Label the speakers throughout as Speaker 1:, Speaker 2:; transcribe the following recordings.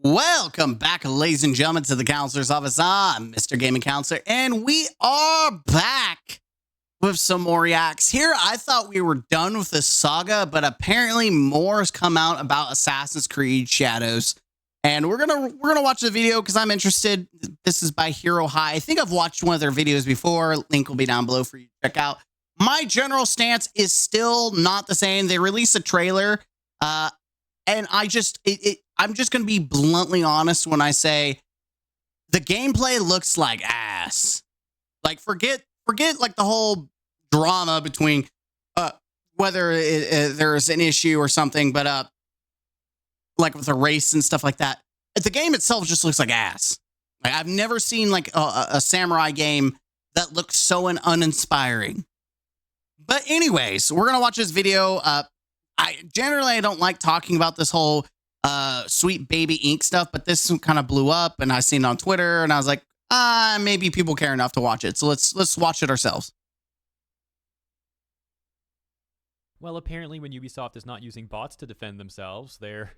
Speaker 1: Welcome back, ladies and gentlemen, to the Counselor's Office. I'm Mr. Gaming Counselor, and we are back with some more reacts. Here, I thought we were done with this saga, but apparently more has come out about Assassin's Creed Shadows. And we're gonna watch the video because I'm interested. This is by Hero High. I think I've watched one of their videos before. Link will be down below for you to check out. My general stance is still not the same. They released a trailer, and I'm just going to be bluntly honest when I say the gameplay looks like ass. Like, forget like the whole drama between whether there's an issue or something, but like with a race and stuff like that. The game itself just looks like ass. Like, I've never seen like a samurai game that looks so uninspiring. But anyways, we're going to watch this video. I don't like talking about this whole Sweet Baby Ink stuff, but this kind of blew up and I seen it on Twitter and I was like, maybe people care enough to watch it. So let's watch it ourselves.
Speaker 2: Well, apparently when Ubisoft is not using bots to defend themselves, they're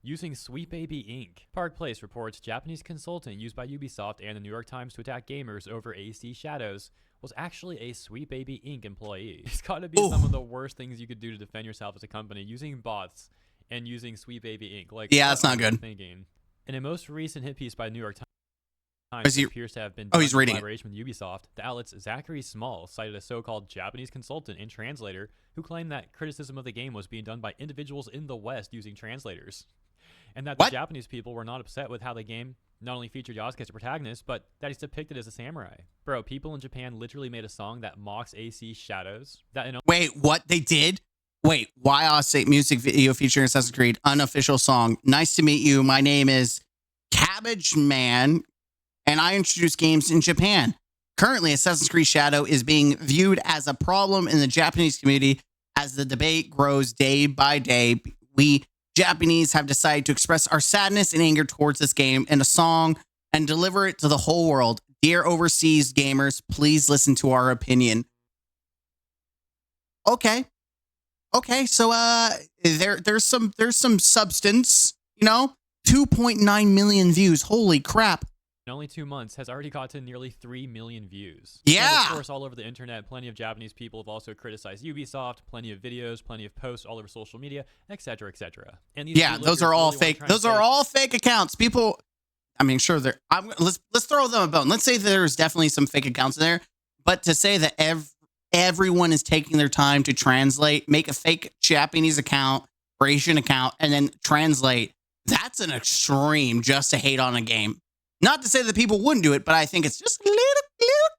Speaker 2: using Sweet Baby Ink. Park Place reports Japanese consultant used by Ubisoft and the New York Times to attack gamers over AC Shadows was actually a Sweet Baby Ink employee. It's got to be some of the worst things you could do to defend yourself as a company, using bots and using Sweet Baby Ink. Like,
Speaker 1: yeah, that's not good.
Speaker 2: Thinking. In a most recent hit piece by New York Times, it appears to have been
Speaker 1: he's reading
Speaker 2: in collaboration with Ubisoft. The outlet's Zachary Small cited a so-called Japanese consultant and translator who claimed that criticism of the game was being done by individuals in the West using translators, and that the Japanese people were not upset with how the game not only featured Yasuke as a protagonist, but that he's depicted as a samurai. Bro, people in Japan literally made a song that mocks AC Shadows.
Speaker 1: Wait, what? They did? Wait, YOS music video featuring Assassin's Creed, unofficial song. Nice to meet you. My name is Cabbage Man, and I introduce games in Japan. Currently, Assassin's Creed Shadow is being viewed as a problem in the Japanese community as the debate grows day by day. We Japanese have decided to express our sadness and anger towards this game in a song and deliver it to the whole world. Dear overseas gamers, please listen to our opinion. Okay, so there's some substance, you know. 2.9 million views. Holy crap.
Speaker 2: In only 2 months has already gotten nearly 3 million views.
Speaker 1: Yeah.
Speaker 2: And of course, all over the internet, plenty of Japanese people have also criticized Ubisoft, plenty of videos, plenty of posts all over social media, etc., etc. And these
Speaker 1: those are all fake. Those are all fake accounts. People, I mean, sure, let's throw them a bone. Let's say there's definitely some fake accounts in there, but to say that everyone is taking their time to translate, make a fake Japanese account or Asian account, and then translate, that's an extreme just to hate on a game. Not to say that people wouldn't do it, but I think it's just a little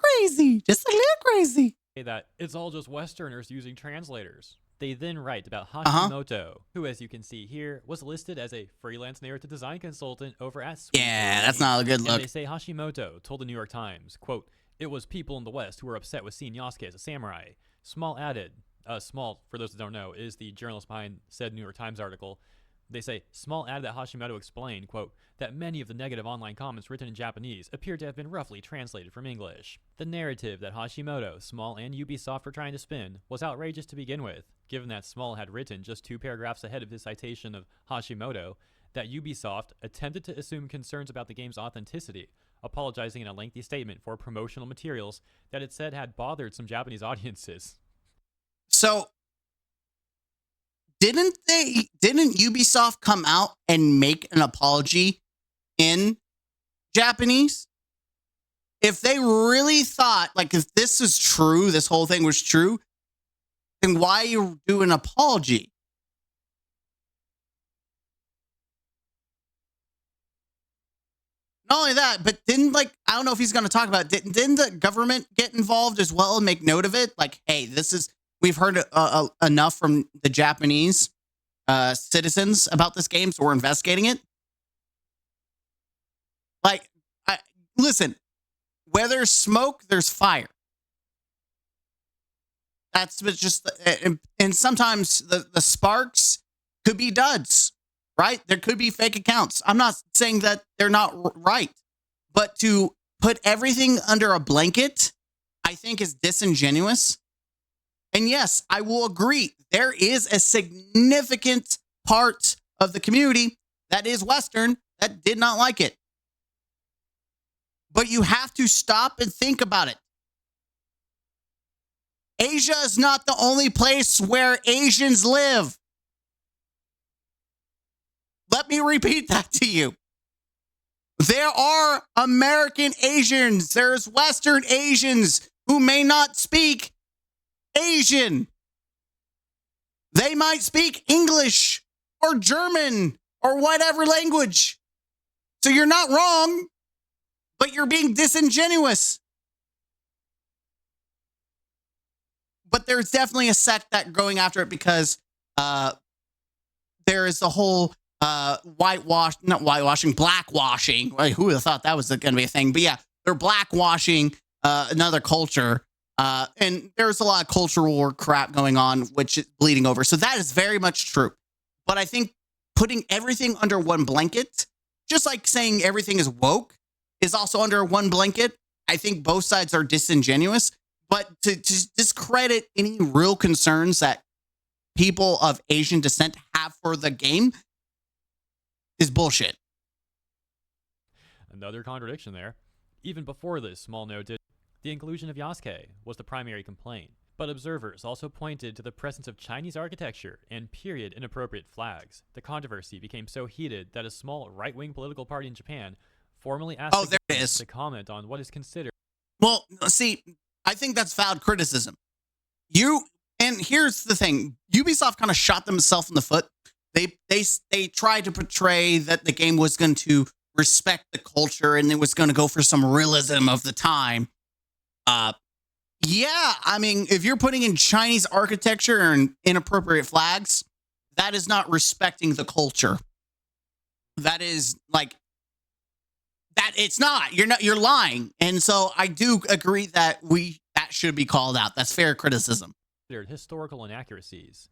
Speaker 1: crazy. Just a little crazy.
Speaker 2: That it's all just Westerners using translators. They then write about Hashimoto, who, as you can see here, was listed as a freelance narrative design consultant over at Sweet
Speaker 1: Yeah, that's not a good look.
Speaker 2: And they say Hashimoto told the New York Times, quote, "It was people in the West who were upset with seeing Yasuke as a samurai." Small added, Small, for those that don't know, is the journalist behind said New York Times article. They say, Small added that Hashimoto explained, quote, that many of the negative online comments written in Japanese appear to have been roughly translated from English. The narrative that Hashimoto, Small, and Ubisoft were trying to spin was outrageous to begin with, given that Small had written just 2 paragraphs ahead of his citation of Hashimoto that Ubisoft attempted to assume concerns about the game's authenticity, apologizing in a lengthy statement for promotional materials that it said had bothered some Japanese audiences.
Speaker 1: So, didn't Ubisoft come out and make an apology in Japanese? If they really thought, like, if this is true, this whole thing was true, then why you do an apology? Not only that, but didn't, like, I don't know if he's going to talk about it, didn't the government get involved as well and make note of it? Like, hey, we've heard enough from the Japanese citizens about this game, so we're investigating it. Like, listen, where there's smoke, there's fire. That's just, and sometimes the sparks could be duds, right? There could be fake accounts. I'm not saying that they're not right, but to put everything under a blanket, I think is disingenuous. And yes, I will agree. There is a significant part of the community that is Western that did not like it. But you have to stop and think about it. Asia is not the only place where Asians live. Let me repeat that to you. There are American Asians. There's Western Asians who may not speak Asian. They might speak English or German or whatever language. So you're not wrong, but you're being disingenuous. But there's definitely a sect that going after it because there is the whole blackwashing. Who would have thought that was going to be a thing? But yeah, they're blackwashing another culture. And there's a lot of cultural war crap going on, which is bleeding over. So that is very much true. But I think putting everything under one blanket, just like saying everything is woke, is also under one blanket. I think both sides are disingenuous. But to discredit any real concerns that people of Asian descent have for the game is bullshit.
Speaker 2: Another contradiction there. Even before this small note, the inclusion of Yasuke was the primary complaint, but observers also pointed to the presence of Chinese architecture and period inappropriate flags. The controversy became so heated that a small right-wing political party in Japan formally asked the government to comment on what is considered.
Speaker 1: Well, see, I think that's valid criticism. And here's the thing: Ubisoft kind of shot themselves in the foot. They tried to portray that the game was going to respect the culture and it was going to go for some realism of the time. Yeah, I mean, if you're putting in Chinese architecture and inappropriate flags, that is not respecting the culture. That is like that. It's not. You're lying. And so I do agree that that should be called out. That's fair criticism.
Speaker 2: Historical inaccuracies.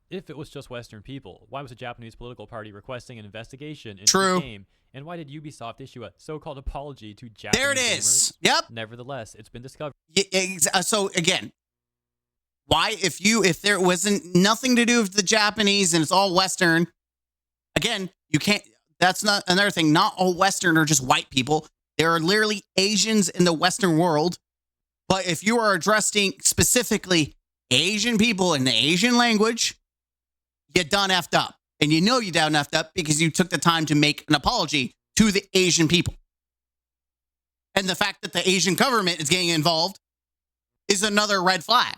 Speaker 2: If it was just Western people, why was a Japanese political party requesting an investigation into the game? And why did Ubisoft issue a so-called apology to Japanese
Speaker 1: There it is.
Speaker 2: Gamers?
Speaker 1: Yep.
Speaker 2: Nevertheless, it's been discovered.
Speaker 1: So again, why if there wasn't nothing to do with the Japanese and it's all Western, again, you can't. That's not another thing. Not all Western are just white people. There are literally Asians in the Western world. But if you are addressing specifically Asian people in the Asian language, you done effed up. And you know you done effed up because you took the time to make an apology to the Asian people. And the fact that the Asian government is getting involved is another red flag.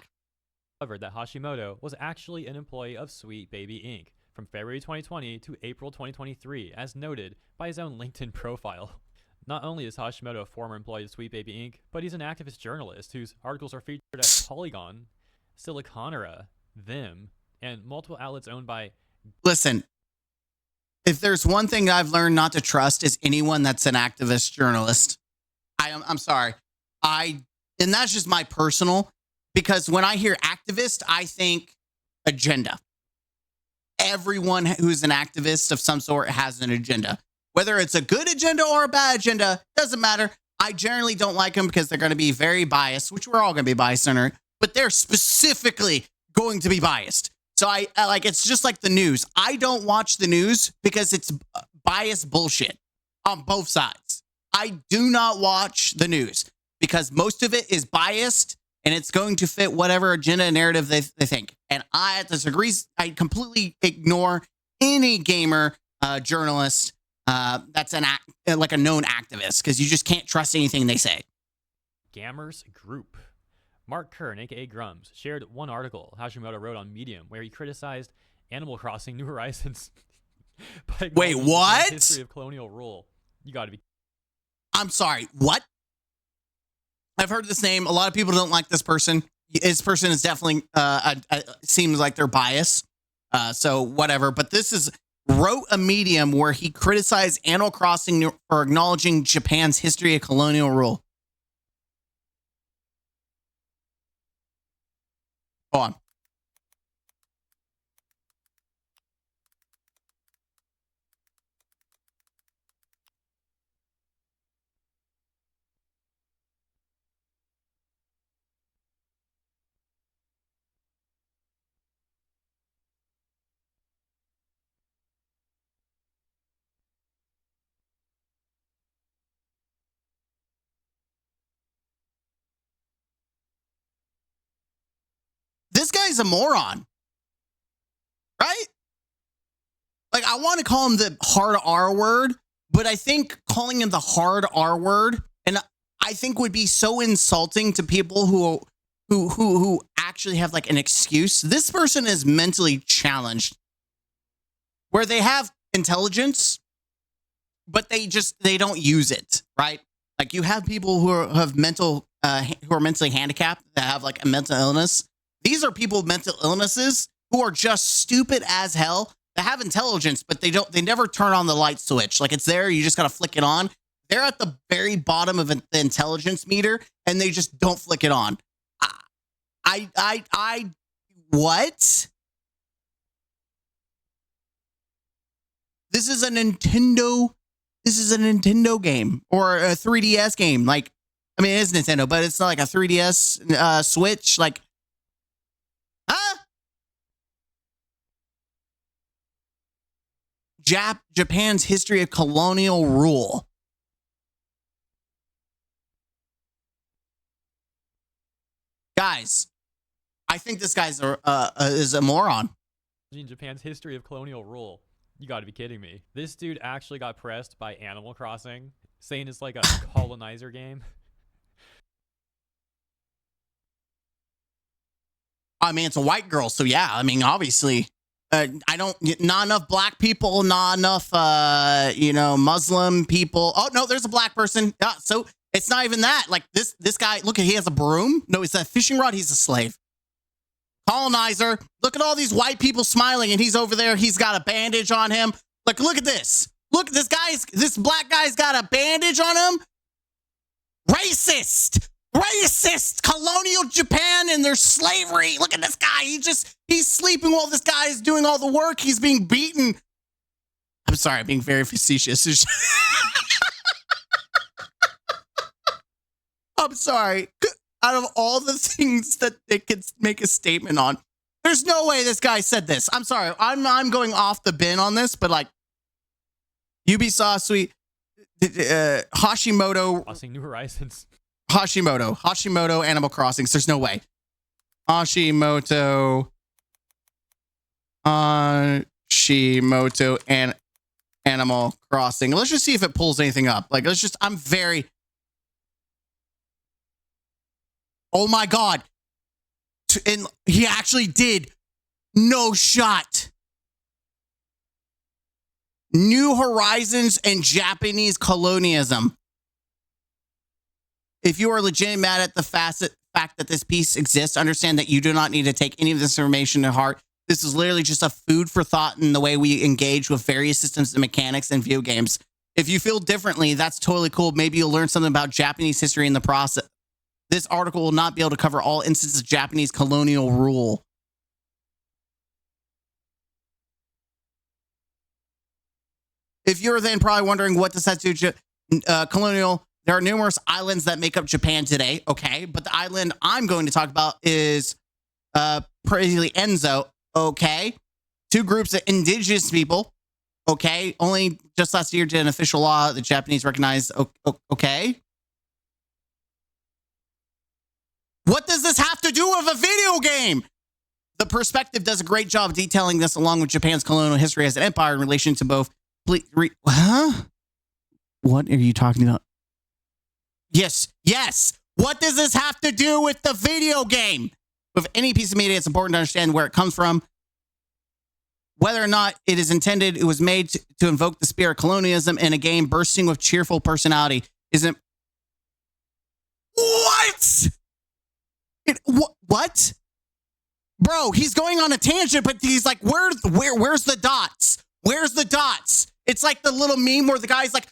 Speaker 2: That Hashimoto was actually an employee of Sweet Baby Inc. from February 2020 to April 2023, as noted by his own LinkedIn profile. Not only is Hashimoto a former employee of Sweet Baby Inc., but he's an activist journalist whose articles are featured at Polygon, Siliconera, Them, and multiple outlets owned by...
Speaker 1: Listen, if there's one thing I've learned not to trust is anyone that's an activist journalist. I'm sorry. And that's just my personal, because when I hear activist, I think agenda. Everyone who's an activist of some sort has an agenda. Whether it's a good agenda or a bad agenda, doesn't matter. I generally don't like them because they're going to be very biased, which we're all going to be biased in it, but they're specifically going to be biased. So I like, it's just like the news. I don't watch the news because it's biased bullshit on both sides. I do not watch the news because most of it is biased and it's going to fit whatever agenda and narrative they think. And I disagree. I completely ignore any gamer journalist that's like a known activist because you just can't trust anything they say.
Speaker 2: Gamers Group. Mark Kern, aka Grums, shared one article Hashimoto wrote on Medium where he criticized Animal Crossing New Horizons.
Speaker 1: Wait, what?
Speaker 2: The history of colonial rule. You gotta be...
Speaker 1: I'm sorry, what? I've heard this name. A lot of people don't like this person. This person is definitely, seems like they're biased. So whatever. But this is, wrote a Medium where he criticized Animal Crossing for acknowledging Japan's history of colonial rule. Go on. this guy's a moron, right? Like, I want to call him the hard R word, but I think calling him the hard R word, and I think would be so insulting to people who actually have like an excuse. This person is mentally challenged, where they have intelligence, but they don't use it, right? Like, you have people who are mentally handicapped, that have like a mental illness. These are people with mental illnesses who are just stupid as hell. They have intelligence, but they never turn on the light switch. Like, it's there, you just got to flick it on. They're at the very bottom of the intelligence meter, and they just don't flick it on. What? This is a Nintendo game, or a 3DS game. Like, I mean, it is Nintendo, but it's not like a 3DS Switch. Like, huh? Japan's history of colonial rule. Guys, I think this guy's is a moron.
Speaker 2: In Japan's history of colonial rule. You got to be kidding me. This dude actually got pressed by Animal Crossing, saying it's like a Colonizer game.
Speaker 1: I mean, it's a white girl, so yeah. I mean, obviously, not enough black people, not enough, Muslim people. Oh no, there's a black person. So it's not even that. Like, this guy, look, he has a broom. No, it's a fishing rod. He's a slave. Colonizer. Look at all these white people smiling, and he's over there. He's got a bandage on him. Like, look at this. Look, this black guy's got a bandage on him. Racist. Colonial Japan and their slavery. Look at this guy. He's sleeping while this guy is doing all the work. He's being beaten. I'm sorry, I'm being very facetious. I'm sorry. Out of all the things that they could make a statement on, there's no way this guy said this. I'm sorry. I'm going off the bin on this, but like, Ubisoft Suite, Hashimoto.
Speaker 2: Crossing New Horizons.
Speaker 1: Hashimoto Animal Crossings. There's no way. Hashimoto and Animal Crossing. Let's just see if it pulls anything up. Like, oh my God. And he actually did. No shot. New Horizons and Japanese colonialism. If you are legit mad at the fact that this piece exists, understand that you do not need to take any of this information to heart. This is literally just a food for thought in the way we engage with various systems and mechanics in video games. If you feel differently, that's totally cool. Maybe you'll learn something about Japanese history in the process. This article will not be able to cover all instances of Japanese colonial rule. If you're then probably wondering what does that do to colonial, there are numerous islands that make up Japan today, okay? But the island I'm going to talk about is Prasley Enzo, okay? Two groups of indigenous people, okay? Only just last year did an official law the Japanese recognized, okay? What does this have to do with a video game? The perspective does a great job of detailing this along with Japan's colonial history as an empire in relation to both... Huh? What are you talking about? Yes. What does this have to do with the video game? With any piece of media, it's important to understand where it comes from. Whether or not it is intended, it was made to invoke the spirit of colonialism in a game bursting with cheerful personality. Isn't... What? What? Bro, he's going on a tangent, but he's like, where's the dots? Where's the dots? It's like the little meme where the guy's like,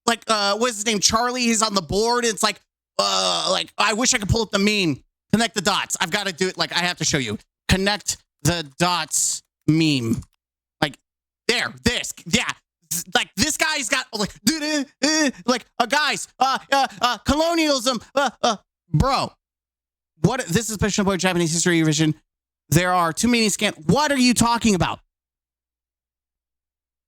Speaker 1: what's his name? Charlie, he's on the board. It's like, I wish I could pull up the meme. Connect the dots. I've got to do it. Like, I have to show you. Connect the dots meme. Like, there, this, yeah. Like, this guy's got, guys, colonialism, bro. What? This is special about Japanese history revision. There are too many what are you talking about?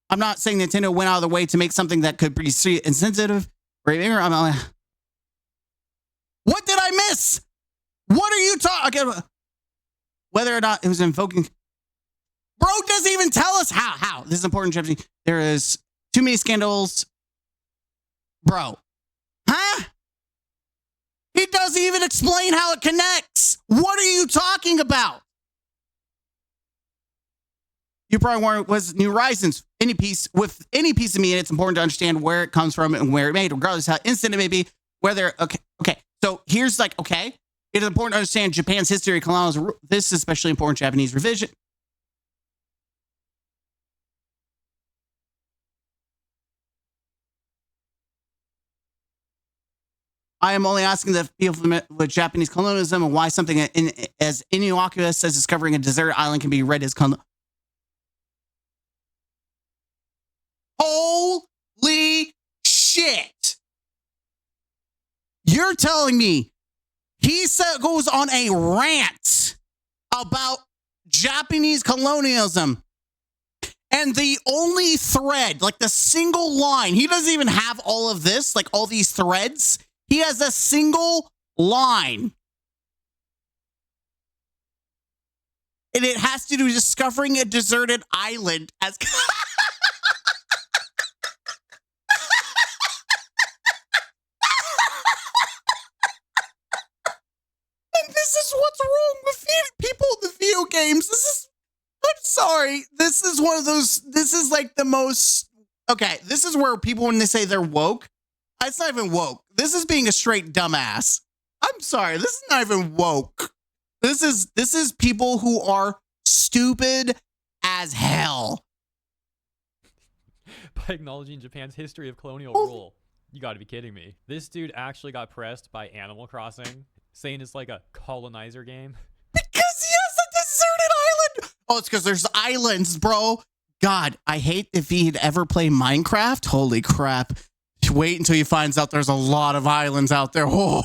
Speaker 1: I'm not saying Nintendo went out of the way to make something that could be insensitive or ignorant. What did I miss? What are you talking about? whether or not it was invoking. Bro doesn't even tell us how. This is important, Japanese. There is too many scandals. Bro. Huh? He doesn't even explain how it connects. What are you talking about? You probably weren't was New Horizons. Any piece with any piece of media, it's important to understand where it comes from and where it made, regardless how instant it may be. Whether okay. So here's like it is important to understand Japan's history. Colonizer. This is especially important. Japanese revision. I am only asking the people familiar with Japanese colonialism and why something as innocuous as discovering a deserted island can be read as Holy shit. You're telling me he goes on a rant about Japanese colonialism, and the only thread, like the single line, he doesn't even have all of this, like all these threads. He has a single line. And it has to do with discovering a deserted island as... And this is what's wrong with people in the video games. I'm sorry. This is one of those, this is like the most... Okay, this is where people, when they say they're woke, it's not even woke. This is being a straight dumbass. I'm sorry. This is not even woke. This is people who are stupid as hell.
Speaker 2: By acknowledging Japan's history of colonial rule. You gotta be kidding me. This dude actually got pressed by Animal Crossing, saying it's like a colonizer game.
Speaker 1: Because he has a deserted island. Oh, it's because there's islands, bro. God, I hate if he'd ever play Minecraft. Holy crap. Wait until he finds out there's a lot of islands out there.
Speaker 2: Why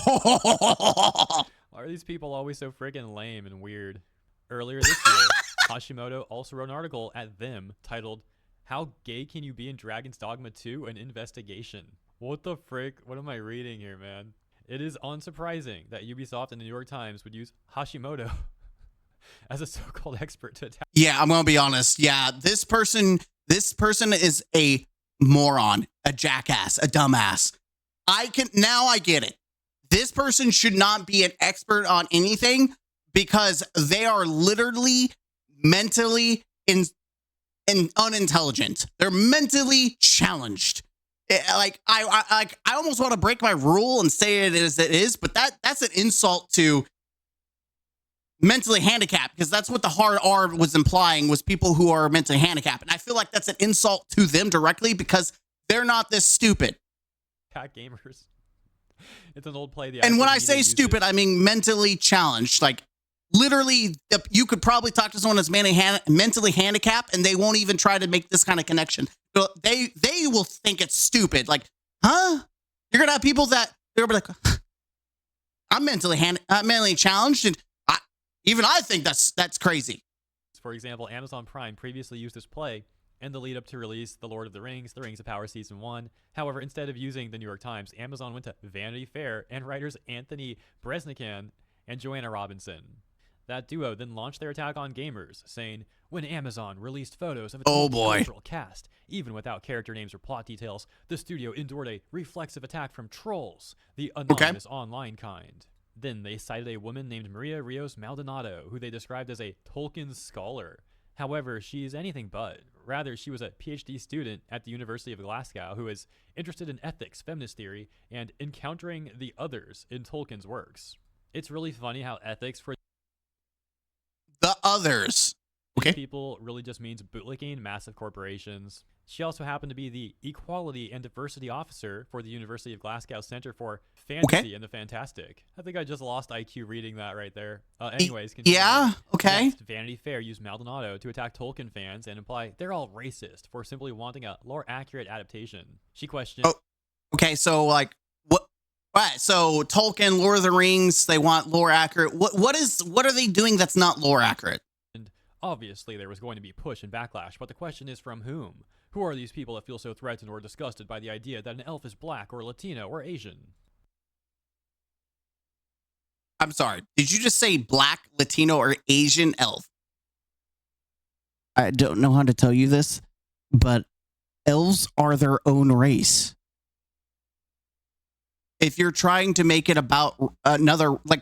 Speaker 2: are these people always so freaking lame and weird? Earlier this year, Hashimoto also wrote an article at Them titled, "How Gay Can You Be in Dragon's Dogma 2? An Investigation." What the frick? What am I reading here, man? It is unsurprising that Ubisoft and the New York Times would use Hashimoto as a so-called expert to attack.
Speaker 1: Yeah, I'm going to be honest. Yeah, this person is a moron, a jackass, a dumbass. I get it. This person should not be an expert on anything because they are literally mentally unintelligent. They're mentally challenged. I almost want to break my rule and say it as it is, but that's an insult to mentally handicapped, because that's what the hard R was implying, was people who are mentally handicapped. And I feel like that's an insult to them directly because they're not this stupid.
Speaker 2: Cat gamers. It's an old play.
Speaker 1: And when I say stupid, I mean mentally challenged. Like literally, you could probably talk to someone that's mentally handicapped and they won't even try to make this kind of connection. They will think it's stupid. Like, huh? You're going to have people that they're like, I'm mentally challenged, and I think that's crazy.
Speaker 2: For example, Amazon Prime previously used this play in the lead up to release The Lord of the Rings of Power Season 1. However, instead of using the New York Times, Amazon went to Vanity Fair and writers Anthony Bresnikan and Joanna Robinson. That duo then launched their attack on gamers, saying, when Amazon released photos of its cultural cast, even without character names or plot details, the studio endured a reflexive attack from trolls, the anonymous online kind. Then they cited a woman named Maria Rios Maldonado, who they described as a Tolkien scholar. However, she is anything but. Rather, she was a PhD student at the University of Glasgow who is interested in ethics, feminist theory, and encountering the others in Tolkien's works. It's really funny how ethics for
Speaker 1: the others
Speaker 2: people really just means bootlicking massive corporations. She also happened to be the Equality and Diversity Officer for the University of Glasgow Center for Fantasy and the Fantastic. I think I just lost IQ reading that right there. Anyways,
Speaker 1: yeah, okay.
Speaker 2: Next, Vanity Fair used Maldonado to attack Tolkien fans and imply they're all racist for simply wanting a lore-accurate adaptation. She questioned...
Speaker 1: okay, so like, what? Right, so Tolkien, Lord of the Rings, they want lore-accurate. What are they doing that's not lore-accurate?
Speaker 2: And obviously there was going to be push and backlash, but the question is from whom? Who are these people that feel so threatened or disgusted by the idea that an elf is black or Latino or Asian?
Speaker 1: I'm sorry. Did you just say black, Latino, or Asian elf? I don't know how to tell you this, but elves are their own race. If you're trying to make it about another, like,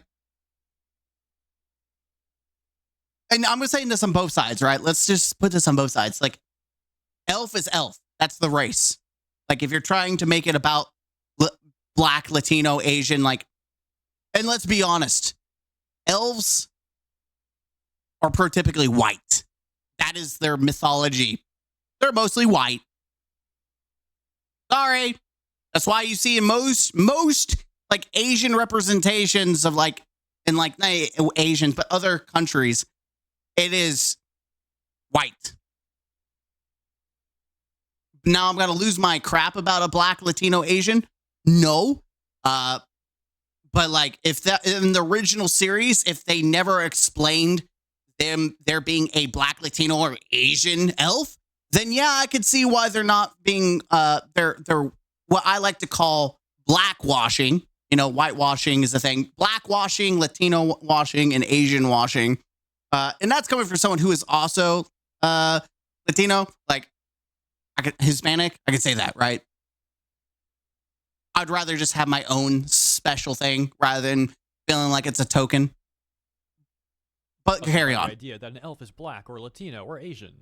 Speaker 1: and I'm saying this on both sides, right? Let's just put this on both sides. Like, elf is elf. That's the race. Like, if you're trying to make it about black, Latino, Asian, like, and let's be honest, elves are prototypically white. That is their mythology. They're mostly white. Sorry. That's why you see in most like Asian representations of like, in like not Asians, but other countries, it is white. Now I'm going to lose my crap about a black, Latino, Asian. No. But like if that in the original series, if they never explained them, there being a black, Latino, or Asian elf, then yeah, I could see why they're not being, they're what I like to call blackwashing. You know, whitewashing is a thing. Blackwashing, Latino washing, and Asian washing. And that's coming from someone who is also Latino, like Hispanic. I could say that, right? I'd rather just have my own special thing rather than feeling like it's a token. But carry on.
Speaker 2: The idea that an elf is black or Latino or Asian.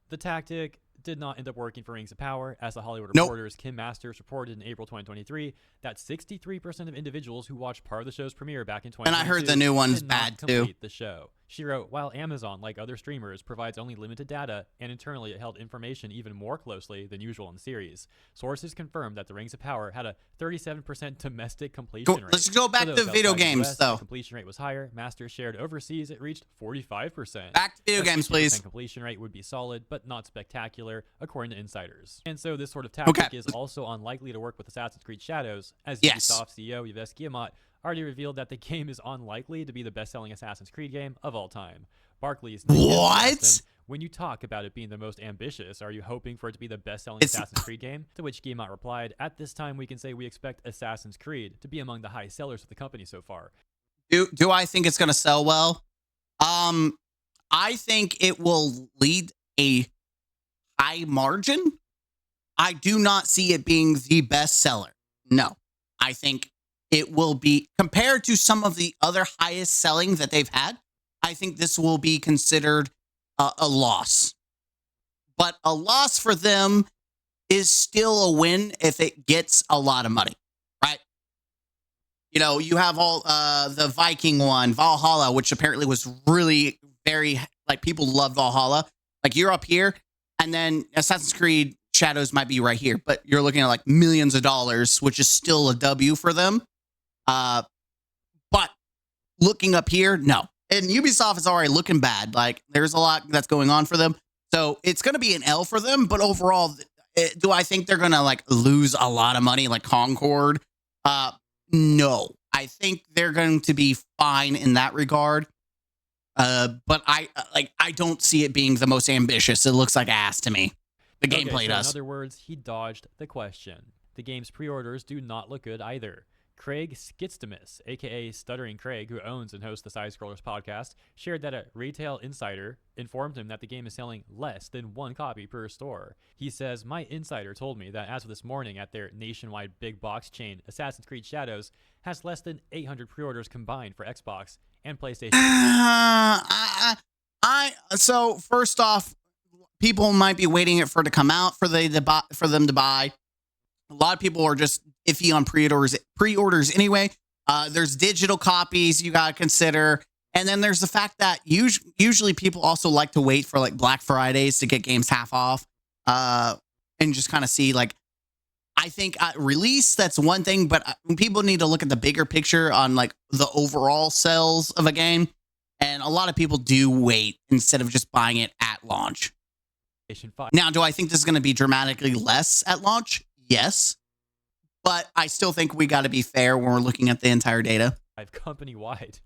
Speaker 2: The tactic did not end up working for Rings of Power, as the Hollywood Reporter's Kim Masters reported in April 2023 that 63% of individuals who watched part of the show's premiere back in 2022
Speaker 1: and I heard the new one's
Speaker 2: did
Speaker 1: bad
Speaker 2: not
Speaker 1: too.
Speaker 2: complete the show. She wrote, while Amazon, like other streamers, provides only limited data, and internally it held information even more closely than usual in the series, sources confirmed that the Rings of Power had a 37% domestic completion rate.
Speaker 1: Let's go back to video games, though.
Speaker 2: The completion rate was higher. Masters shared overseas, it reached 45%.
Speaker 1: Back to video games, please.
Speaker 2: Completion rate would be solid, but not spectacular, according to insiders. And so this sort of tactic is also unlikely to work with Assassin's Creed Shadows, as Ubisoft CEO Yves Guillemot already revealed that the game is unlikely to be the best-selling Assassin's Creed game of all time. Barclays.
Speaker 1: What?
Speaker 2: When you talk about it being the most ambitious, are you hoping for it to be the best-selling Assassin's Creed game? To which Guillemot replied, at this time we can say we expect Assassin's Creed to be among the high sellers of the company so far.
Speaker 1: Do I think it's going to sell well? I think it will lead a high margin. I do not see it being the best seller. No, I think it will be, compared to some of the other highest selling that they've had, I think this will be considered a loss. But a loss for them is still a win if it gets a lot of money, right? You know, you have all the Viking one, Valhalla, which apparently was really very, like, people love Valhalla. Like, you're up here, and then Assassin's Creed Shadows might be right here, but you're looking at like millions of dollars, which is still a W for them. But looking up here, no. And Ubisoft is already looking bad. Like, there's a lot that's going on for them. So it's going to be an L for them. But overall, do I think they're going to like lose a lot of money like Concord? No. I think they're going to be fine in that regard. But I don't see it being the most ambitious. It looks like ass to me. The gameplay does.
Speaker 2: In other words, he dodged the question. The game's pre-orders do not look good either. Craig Skitstimus, aka Stuttering Craig, who owns and hosts the Side Scrollers podcast, shared that a retail insider informed him that the game is selling less than one copy per store. He says, my insider told me that as of this morning at their nationwide big box chain, Assassin's Creed Shadows has less than 800 pre-orders combined for Xbox and PlayStation.
Speaker 1: So first off, people might be waiting for it to come out for them to buy. A lot of people are just iffy on pre-orders anyway. There's digital copies you got to consider. And then there's the fact that usually people also like to wait for like Black Fridays to get games half off and just kind of see like, I think release, that's one thing, but people need to look at the bigger picture on like the overall sales of a game. And a lot of people do wait instead of just buying it at launch. Now, do I think this is going to be dramatically less at launch? Yes. But I still think we got to be fair when we're looking at the entire data.
Speaker 2: Company-wide.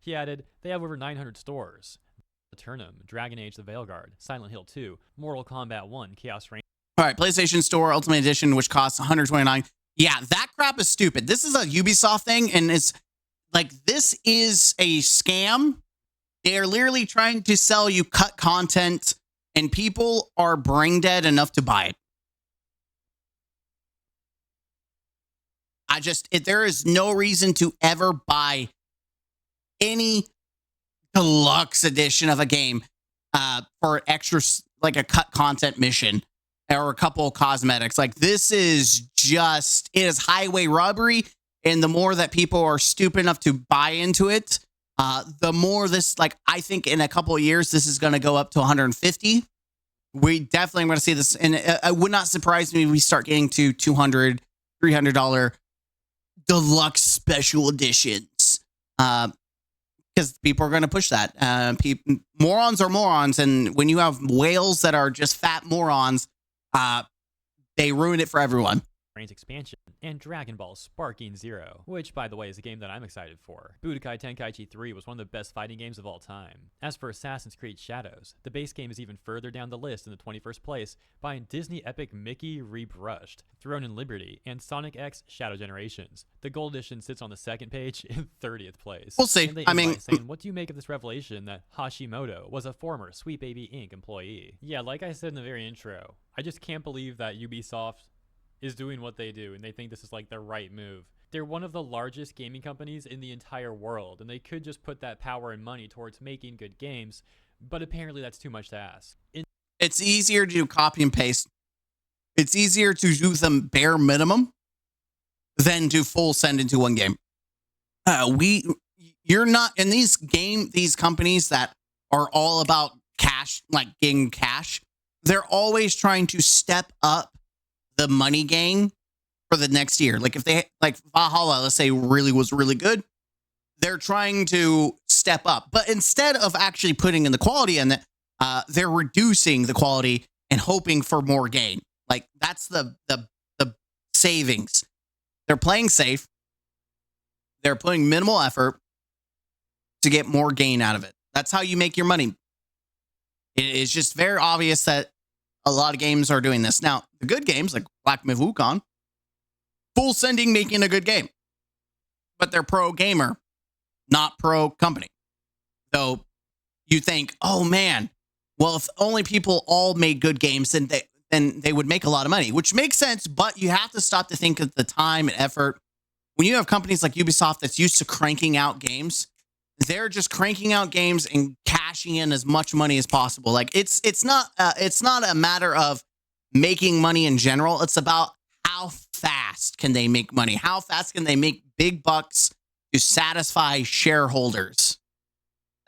Speaker 2: He added, they have over 900 stores. Eternum, Dragon Age The Veilguard, Silent Hill 2, Mortal Kombat 1, Chaos Reign.
Speaker 1: All right, PlayStation Store Ultimate Edition, which costs $129. Yeah, that crap is stupid. This is a Ubisoft thing, and it's Like, this is a scam. They are literally trying to sell you cut content, and people are brain dead enough to buy it. There is no reason to ever buy any deluxe edition of a game for extra, like a cut content mission or a couple of cosmetics. Like, this is just, it is highway robbery. And the more that people are stupid enough to buy into it, the more this, like, I think in a couple of years, this is going to go up to 150. We definitely going to see this. And it would not surprise me if we start getting to $200, $300 deluxe special editions. Because people are going to push that. Morons are morons. And when you have whales that are just fat morons, they ruin it for everyone.
Speaker 2: Expansion, and Dragon Ball Sparking Zero, which, by the way, is a game that I'm excited for. Budokai Tenkaichi 3 was one of the best fighting games of all time. As for Assassin's Creed Shadows, the base game is even further down the list in the 21st place behind Disney epic Mickey Rebrushed, Throne in Liberty, and Sonic X Shadow Generations. The Gold Edition sits on the second page in 30th place.
Speaker 1: We'll see.
Speaker 2: And they end by saying, what do you make of this revelation that Hashimoto was a former Sweet Baby Inc. employee? Yeah, like I said in the very intro, I just can't believe that Ubisoft is doing what they do, and they think this is like the right move. They're one of the largest gaming companies in the entire world, and they could just put that power and money towards making good games, but apparently that's too much to ask.
Speaker 1: It's easier to do copy and paste. It's easier to do the bare minimum than to full send into one game. You're not in these companies that are all about cash, like getting cash. They're always trying to step up the money gain for the next year. Like, if they, like Valhalla, let's say, was really good, they're trying to step up. But instead of actually putting in the quality in it, they're reducing the quality and hoping for more gain. Like, that's the savings. They're playing safe. They're putting minimal effort to get more gain out of it. That's how you make your money. It is just very obvious that a lot of games are doing this. Now, the good games, like Black Myth Wukong, full sending, making a good game. But they're pro gamer, not pro company. So you think, oh man, well, if only people all made good games, then they would make a lot of money, which makes sense. But you have to stop to think of the time and effort. When you have companies like Ubisoft that's used to cranking out games, they're just cranking out games and cashing in as much money as possible. Like, it's not a matter of making money in general. It's about how fast can they make money? How fast can they make big bucks to satisfy shareholders?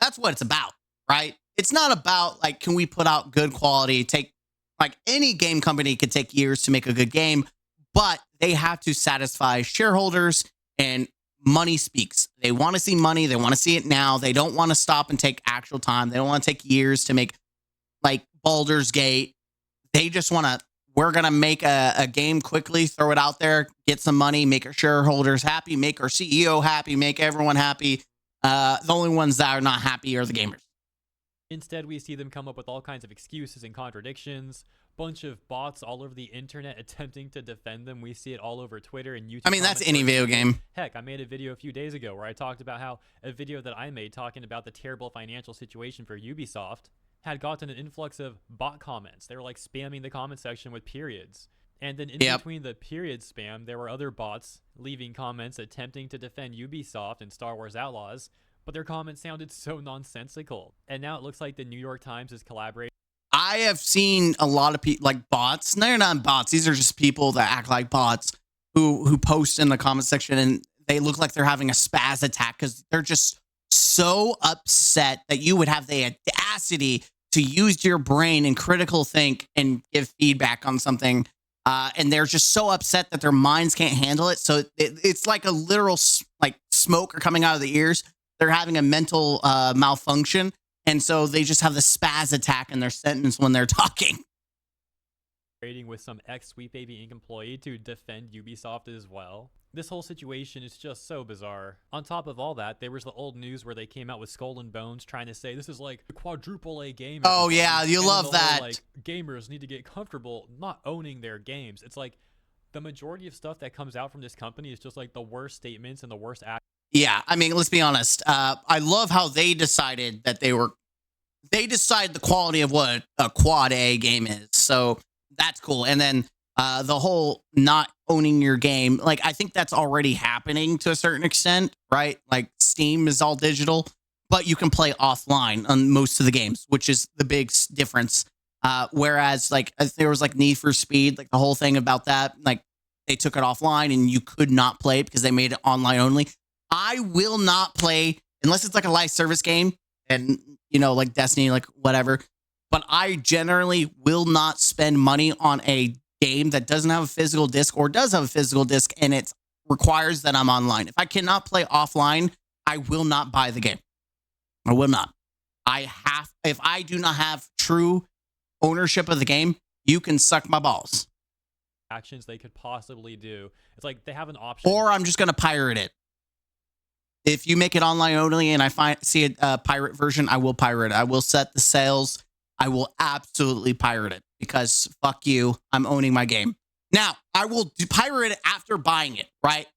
Speaker 1: That's what it's about, right? It's not about, like, can we put out good quality? Like, any game company could take years to make a good game, but they have to satisfy shareholders, and money speaks. They want to see money. They want to see it now. They don't want to stop and take actual time. They don't want to take years to make, like, Baldur's Gate. They just want to, we're going to make a game quickly, throw it out there, get some money, make our shareholders happy, make our CEO happy, make everyone happy. The only ones that are not happy are the gamers.
Speaker 2: Instead, we see them come up with all kinds of excuses and contradictions. Bunch of bots all over the internet attempting to defend them. We see it all over Twitter and YouTube.
Speaker 1: I mean, that's any video game.
Speaker 2: Heck, I made a video a few days ago where I talked about how a video that I made talking about the terrible financial situation for Ubisoft had gotten an influx of bot comments. They were like spamming the comment section with periods. And then in between the period spam, there were other bots leaving comments attempting to defend Ubisoft and Star Wars Outlaws, but their comments sounded so nonsensical. And now it looks like the New York Times is collaborating.
Speaker 1: I have seen a lot of people, like bots. They're not bots. These are just people that act like bots who post in the comment section, and they look like they're having a spaz attack because they're just so upset that you would have the audacity to use your brain and critical think and give feedback on something. And they're just so upset that their minds can't handle it. So it's like a literal, like, smoke are coming out of the ears. They're having a mental malfunction. And so they just have the spaz attack in their sentence when they're talking.
Speaker 2: With some ex-Sweet Baby Inc. employee to defend Ubisoft as well. This whole situation is just so bizarre. On top of all that, there was the old news where they came out with Skull and Bones trying to say this is like a quadruple A game.
Speaker 1: Oh yeah, you love that.
Speaker 2: Like, gamers need to get comfortable not owning their games. It's like the majority of stuff that comes out from this company is just like the worst statements and the worst
Speaker 1: Yeah, I mean, let's be honest. I love how they decided that they decide the quality of what a quad A game is. So that's cool. And then the whole not owning your game, like I think that's already happening to a certain extent, right? Like Steam is all digital, but you can play offline on most of the games, which is the big difference. Whereas like there was like Need for Speed, like the whole thing about that, like they took it offline and you could not play it because they made it online only. I will not play unless it's like a live service game and, you know, like Destiny, like whatever. But I generally will not spend money on a game that doesn't have a physical disc or does have a physical disc and it requires that I'm online. If I cannot play offline, I will not buy the game. I will not. If I do not have true ownership of the game, you can suck my balls.
Speaker 2: Actions they could possibly do. It's like they have an option.
Speaker 1: Or I'm just going to pirate it. If you make it online only and I see a pirate version, I will pirate it. I will set the sales. I will absolutely pirate it because fuck you. I'm owning my game. Now, I will pirate it after buying it, right?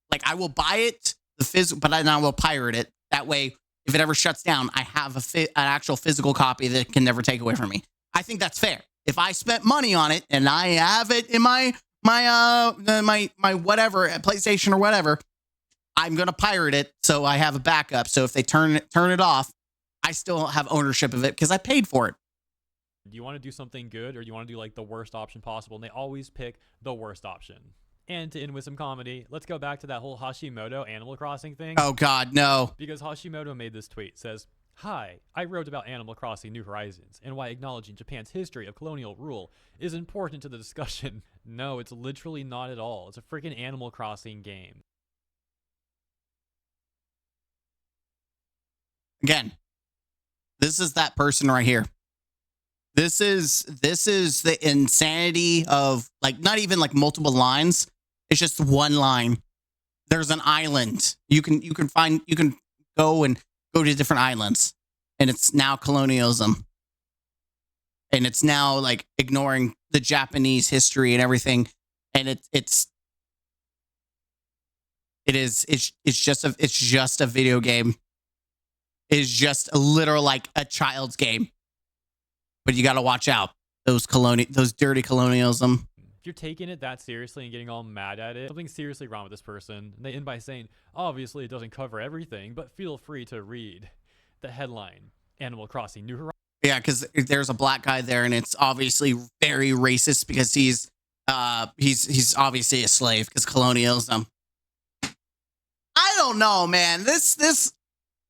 Speaker 1: Like I will buy it, but then I will pirate it. That way, if it ever shuts down, I have an actual physical copy that it can never take away from me. I think that's fair. If I spent money on it and I have it in my whatever, PlayStation or whatever, I'm going to pirate it so I have a backup. So if they turn it off, I still have ownership of it because I paid for it.
Speaker 2: Do you want to do something good or do you want to do like the worst option possible? And they always pick the worst option. And to end with some comedy, let's go back to that whole Hashimoto Animal Crossing thing.
Speaker 1: Oh, God, no.
Speaker 2: Because Hashimoto made this tweet, says, "Hi, I wrote about Animal Crossing New Horizons and why acknowledging Japan's history of colonial rule is important to the discussion." No, it's literally not at all. It's a freaking Animal Crossing game.
Speaker 1: Again, this is that person right here. This is the insanity of like not even like multiple lines. It's just one line. There's an island. You can go to different islands, and it's now colonialism, and it's now like ignoring the Japanese history and everything, and it's just a video game. It's just a literal like a child's game. But you got to watch out. Those dirty colonialism.
Speaker 2: If you're taking it that seriously and getting all mad at it, something's seriously wrong with this person. And they end by saying, obviously it doesn't cover everything, but feel free to read the headline, Animal Crossing New Horizons.
Speaker 1: Yeah, because there's a black guy there, and it's obviously very racist because he's obviously a slave because colonialism. I don't know, man. This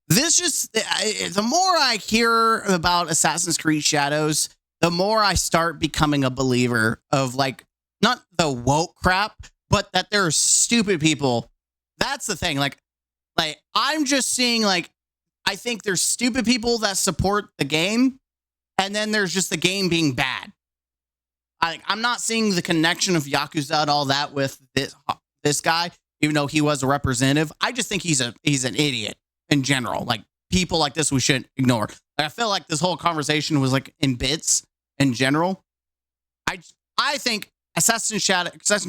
Speaker 1: just, the more I hear about Assassin's Creed Shadows, the more I start becoming a believer of like, not the woke crap, but that there are stupid people. That's the thing. Like I'm just seeing like, I think there's stupid people that support the game. And then there's just the game being bad. I'm not seeing the connection of Yakuza and all that with this guy, even though he was a representative. I just think he's an idiot. In general, like people like this, we shouldn't ignore. Like, I feel like this whole conversation was like in bits in general. I think Assassin's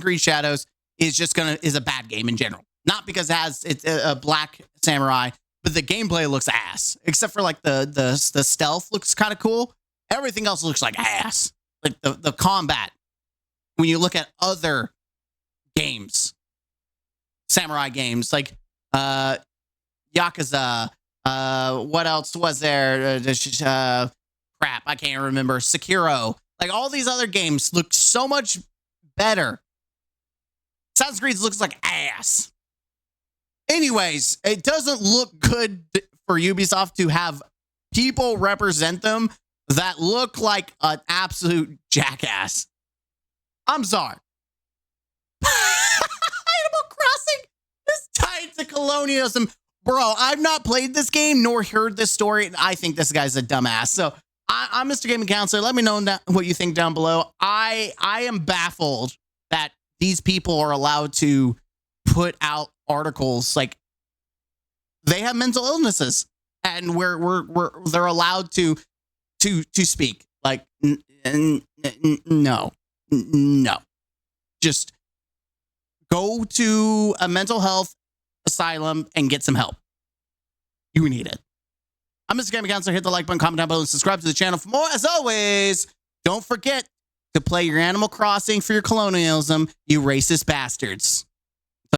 Speaker 1: Creed Shadows is a bad game in general. Not because it's a black samurai, but the gameplay looks ass. Except for like the stealth looks kind of cool. Everything else looks like ass. Like the combat. When you look at other games, samurai games like Yakuza, what else was there? Crap, I can't remember. Sekiro. Like all these other games look so much better. Assassin's Creed looks like ass. Anyways, it doesn't look good for Ubisoft to have people represent them that look like an absolute jackass. I'm sorry. Animal Crossing is tied to colonialism. Bro, I've not played this game nor heard this story, and I think this guy's a dumbass. So I'm Mr. Gaming Counselor. Let me know what you think down below. I am baffled that these people are allowed to put out articles like they have mental illnesses, and they're allowed to speak. Like no, just go to a mental health asylum and get some help. You need it. I'm Mr. Gaming Counselor. Hit the like button, comment down below, and subscribe to the channel for more. As always, don't forget to play your Animal Crossing for your colonialism, you racist bastards.